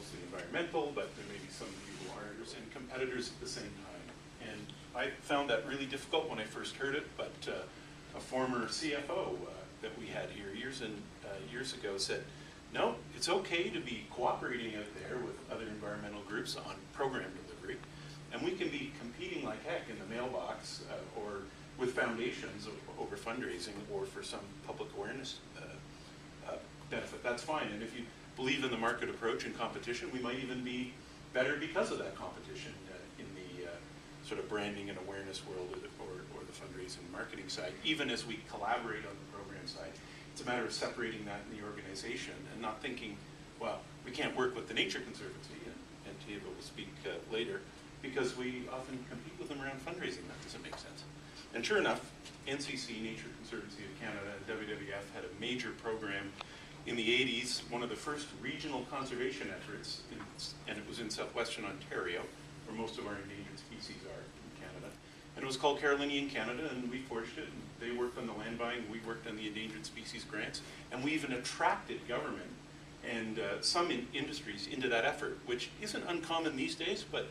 mostly environmental, but there may be some of you who aren't, and competitors at the same time. And I found that really difficult when I first heard it, but a former CFO that we had here years ago said, no, it's okay to be cooperating out there with other environmental groups on program delivery, and we can be competing like heck in the mailbox or with foundations over fundraising or for some public awareness benefit. That's fine, and if you believe in the market approach and competition, we might even be better because of that competition in the sort of branding and awareness world or the fundraising and marketing side, even as we collaborate on the program side. It's a matter of separating that in the organization and not thinking, well, we can't work with the Nature Conservancy, and Tava will speak later, because we often compete with them around fundraising. That doesn't make sense. And sure enough, NCC, Nature Conservancy of Canada, and WWF had a major program in the 80s, one of the first regional conservation efforts, and it was in southwestern Ontario, where most of our endangered species are in Canada. And it was called Carolinian Canada, and we forged it, and they worked on the land buying, we worked on the endangered species grants, and we even attracted government and some industries into that effort, which isn't uncommon these days, but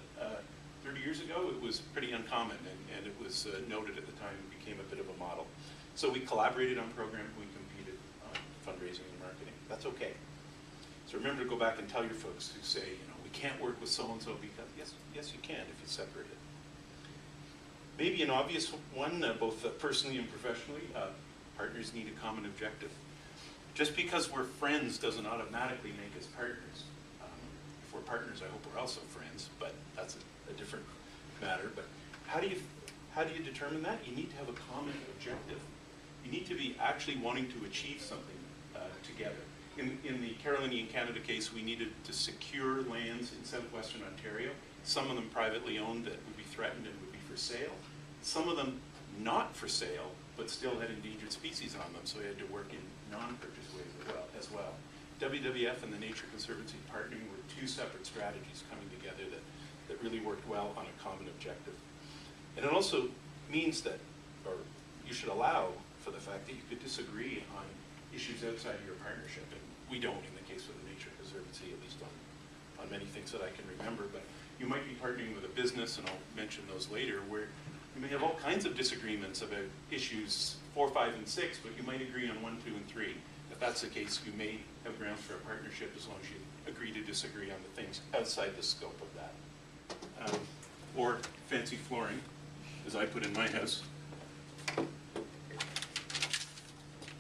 30 years ago it was pretty uncommon, and it was noted at the time and became a bit of a model. So we collaborated on programs, we competed on fundraising and marketing. That's okay. So remember to go back and tell your folks who say, you know, we can't work with so-and-so because, yes you can if you separate it. Maybe an obvious one, both personally and professionally, partners need a common objective. Just because we're friends doesn't automatically make us partners. If we're partners, I hope we're also friends, but that's a different matter. But how do you determine that? You need to have a common objective. You need to be actually wanting to achieve something together. In the Carolinian Canada case, we needed to secure lands in southwestern Ontario, some of them privately owned that would be threatened and would be for sale, some of them not for sale, but still had endangered species on them, so we had to work in non-purchase ways as well. WWF and the Nature Conservancy partnering were two separate strategies coming together that really worked well on a common objective. And it also means that, or you should allow for the fact that you could disagree on issues outside of your partnership, and we don't in the case of the Nature Conservancy, at least on many things that I can remember, but you might be partnering with a business, and I'll mention those later, where you may have all kinds of disagreements about issues 4, 5, and 6, but you might agree on 1, 2, and 3. If that's the case, you may have grounds for a partnership as long as you agree to disagree on the things outside the scope of that. Or fancy flooring, as I put in my house.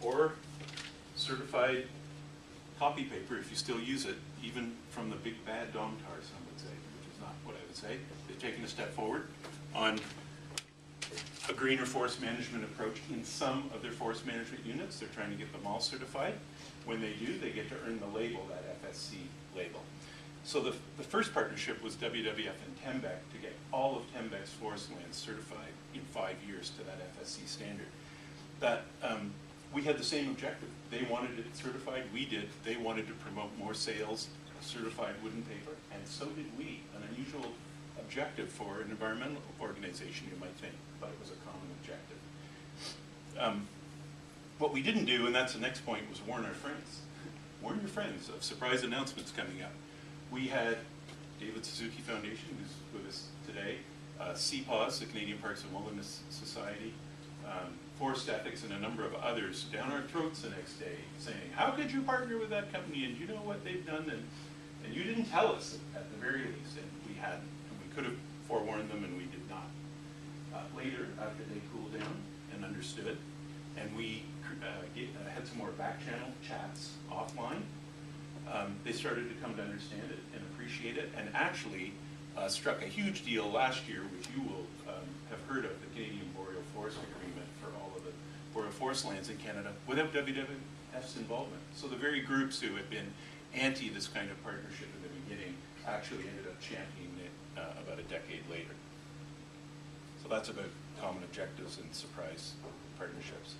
Or certified copy paper, if you still use it, even from the big bad Domtar, some would say, which is not what I would say. They've taken a step forward on a greener forest management approach in some of their forest management units. They're trying to get them all certified. When they do, they get to earn the label, that FSC label. So the first partnership was WWF and Tembec to get all of Tembec's forest lands certified in 5 years to that FSC standard. That we had the same objective. They wanted it certified, we did. They wanted to promote more sales of certified wooden paper, and so did we. An unusual objective for an environmental organization, you might think, but it was a common objective. What we didn't do, and that's the next point, was warn our friends. Warn your friends of surprise announcements coming up. We had David Suzuki Foundation, who's with us today, CPAWS, the Canadian Parks and Wilderness Society, Forest Ethics, and a number of others down our throats the next day saying, how could you partner with that company, and you know what they've done, and you didn't tell us at the very least, and we hadn't, and we could have forewarned them, and we did not. Later, after they cooled down and understood, and we had some more back channel chats offline, they started to come to understand it and appreciate it, and actually struck a huge deal last year, which you will have heard of, the Canadian Boreal Forest Agreement for all of the boreal forest lands in Canada without WWF's involvement. So the very groups who had been anti this kind of partnership in the beginning actually ended up championing it about a decade later. So that's about common objectives and surprise partnerships.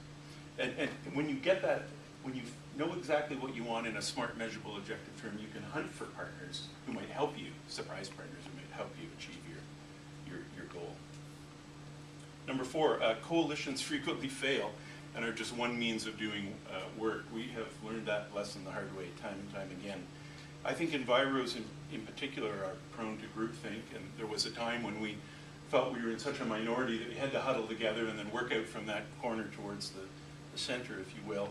And when you get that, when you know exactly what you want in a smart, measurable, objective term, you can hunt for partners who might help you, surprise partners who might help you achieve your goal. Number 4, coalitions frequently fail and are just one means of doing work. We have learned that lesson the hard way time and time again. I think enviros in particular are prone to groupthink, and there was a time when we felt we were in such a minority that we had to huddle together and then work out from that corner towards the center, if you will.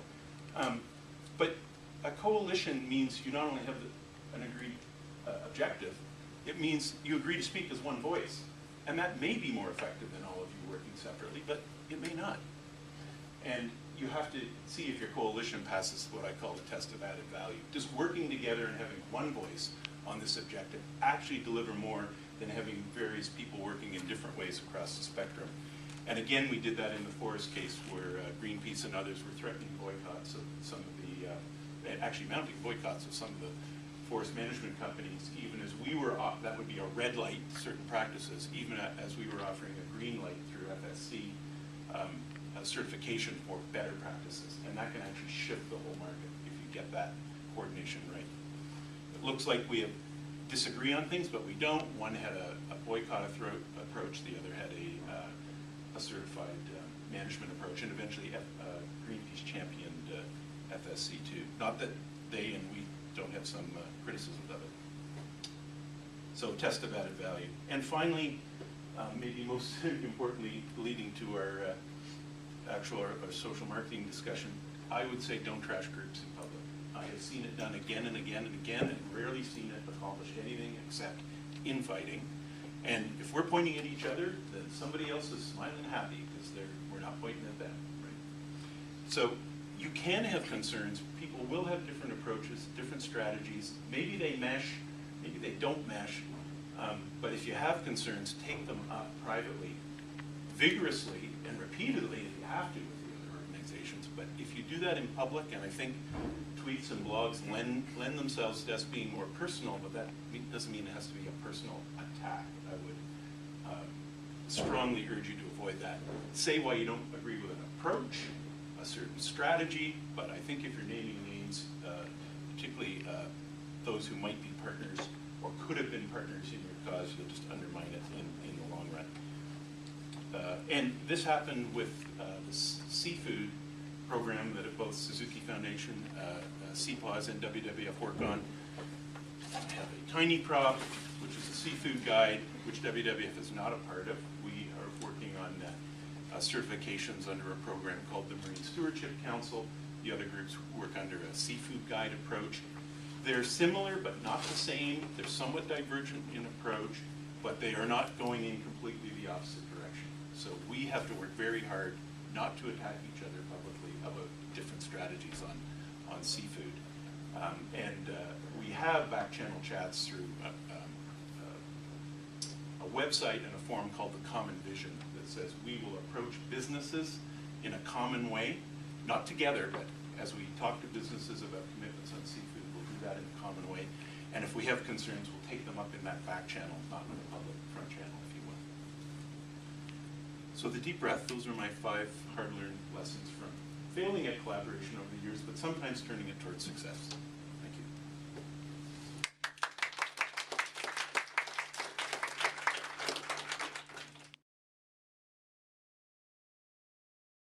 But a coalition means you not only have an agreed objective, it means you agree to speak as one voice. And that may be more effective than all of you working separately, but it may not. And you have to see if your coalition passes what I call the test of added value. Does working together and having one voice on this objective actually deliver more than having various people working in different ways across the spectrum? And again, we did that in the forest case where Greenpeace and others were threatening boycotts of some of the, actually mounting boycotts of some of the forest management companies, even as we were, that would be a red light, certain practices, even as we were offering a green light through FSC certification for better practices. And that can actually shift the whole market if you get that coordination right. It looks like we disagree on things, but we don't. One had a boycott approach, the other had a certified management approach, and eventually Greenpeace championed FSC too. Not that they and we don't have some criticisms of it. So test of added value. And finally, maybe most importantly, leading to our our social marketing discussion, I would say don't trash groups in public. I have seen it done again and again and again, and rarely seen it accomplish anything except infighting. And if we're pointing at each other, then somebody else is smiling happy because we're not pointing at them, right? So you can have concerns. People will have different approaches, different strategies. Maybe they mesh, maybe they don't mesh. But if you have concerns, take them up privately, vigorously, and repeatedly if you have to with the other organizations. But if you do that in public, and I think tweets and blogs lend themselves to us being more personal, but that doesn't mean it has to be a personal attack. I would strongly urge you to avoid that. Say why you don't agree with an approach, a certain strategy, but I think if you're naming names, particularly those who might be partners or could have been partners in your cause, you'll just undermine it in the long run. And this happened with the seafood program that both Suzuki Foundation, CPAWS, and WWF work on. We have a tiny crop, which is a seafood guide, which WWF is not a part of. We are working on certifications under a program called the Marine Stewardship Council. The other groups work under a seafood guide approach. They're similar but not the same. They're somewhat divergent in approach, but they are not going in completely the opposite direction. So we have to work very hard not to attack each other publicly about different strategies on seafood. We have back channel chats through a website and a forum called The Common Vision that says we will approach businesses in a common way, not together, but as we talk to businesses about commitments on seafood, we'll do that in a common way. And if we have concerns, we'll take them up in that back channel, not in the public front channel, if you will. So the deep breath, those are my 5 hard-learned lessons from failing at collaboration over the years, but sometimes turning it towards success.